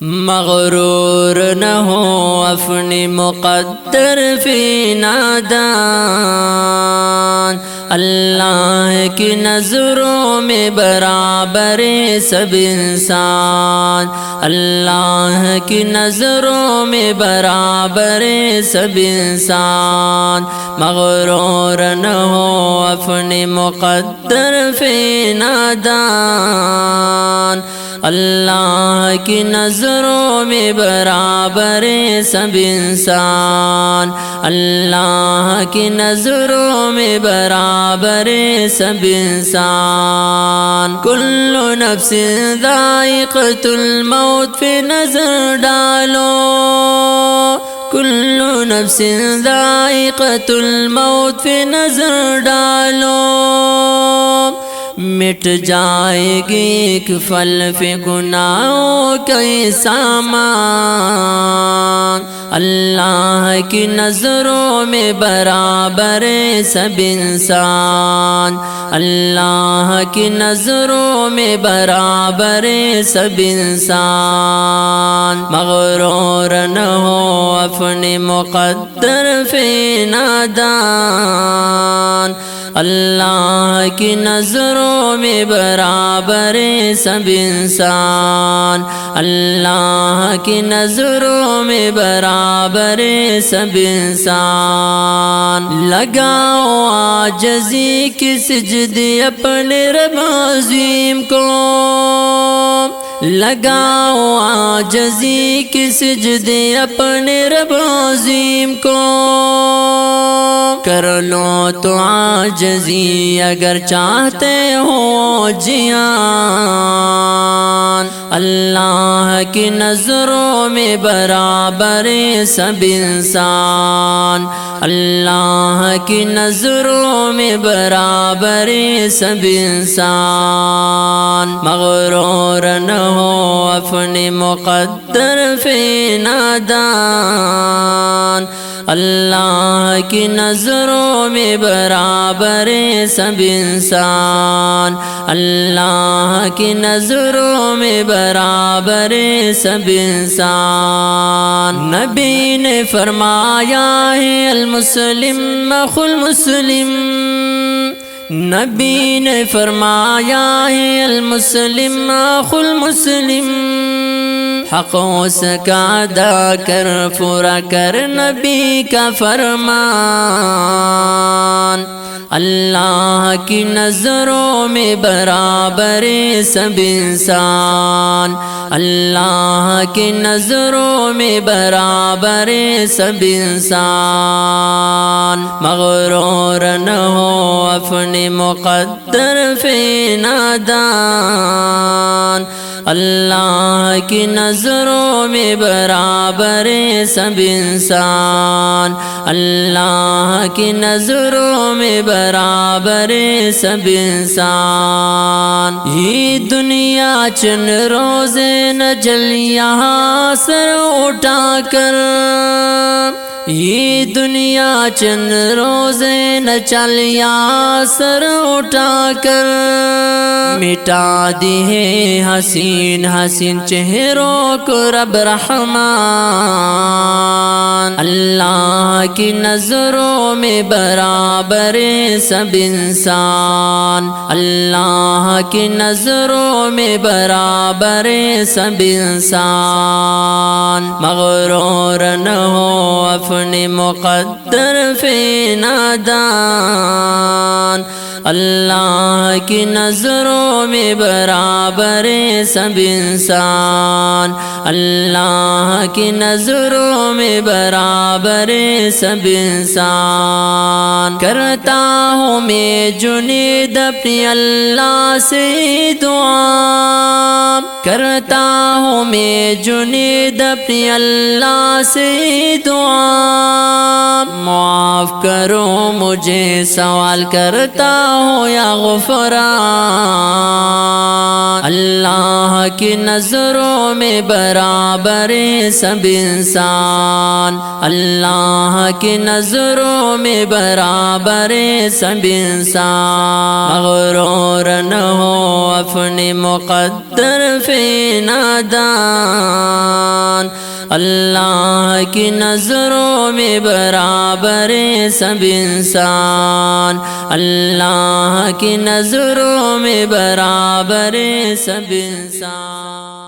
مغرور نہ ہو اپنی مقدر فی نادان، اللہ کی نظروں میں برابر سب انسان، اللہ کی نظروں میں برابر سب انسان۔ مغرور نہ ہو اپنی مقدر فی نادان، اللہ کی نظروں میں برابر سب انسان، اللہ کی نظروں میں برابر سب انسان۔ کل نفس ذائقۃ الموت پہ نظر ڈالو، کل نفس ذائقۃ الموت پہ نظر ڈالو، مٹ جائے گی ایک پھل پہ گناہوں کا سامان، اللہ کی نظروں میں برابر سب انسان، اللہ کی نظروں میں برابر سب انسان۔ مغرور نہ ہو اپنی مقدر فی نادان، اللہ کی نظروں میں برابر سب انسان، اللہ کی نظروں میں برابر سب انسان۔ لگاؤ عاجزی کی سجدے اپنے رب عظیم کو، لگاؤ عاجزی کی سجدے اپنے رب عظیم کو، کر لو تو عاجزی اگر چاہتے ہو جیان، اللہ کی نظروں میں برابر سب انسان، اللہ کی نظروں میں برابر سب انسان۔ مغرور نہ ہو اپنی مقدر فی نادان، اللہ کی نظروں میں برابر سب انسان، اللہ کی نظروں میں برابر سب انسان۔ نبی نے فرمایا ہے المسلم اخو المسلم، نبی نے فرمایا ہے المسلم اخو المسلم، حق اس کا ادا کر پورا کر نبی کا فرمان، اللہ کی نظروں میں برابر سب انسان، اللہ کی نظروں میں برابر سب انسان۔ مغرور نہ ہو اپنی مقدر فی نادان، اللہ کی نظروں میں برابر سب انسان، اللہ کی نظروں میں برابر سب انسان۔ یہ دنیا چند روزے نہ جل یہاں سر اٹھا کر، یہ دنیا چند روزے نہ چل یہاں سر اٹھا کر، مٹا دی ہے حسین حسین چہروں کو رب رحمان، اللہ کی نظروں میں برابر سب انسان، اللہ کی نظروں میں برابر سب انسان۔ مغرور نہ ہو اپنی مقدر فی نادان، اللہ کی نظروں میں برابر سب انسان، اللہ کی نظروں میں برابر سب انسان۔ کرتا ہوں میں جنید اپنی اللہ سے دعا، کرتا ہوں میں جنید اپنی اللہ سے دعا، معاف کرو مجھے سوال کرتا ہوں یا غفران۔ اللہ کی نظروں میں برابر سب انسان، اللہ کی نظروں میں برابر سب انسان۔ مغرور نہ ہو اپنے مقدر فی نادان، اللہ کی نظروں میں برابر سب انسان، اللہ کی نظروں میں برابر سب انسان۔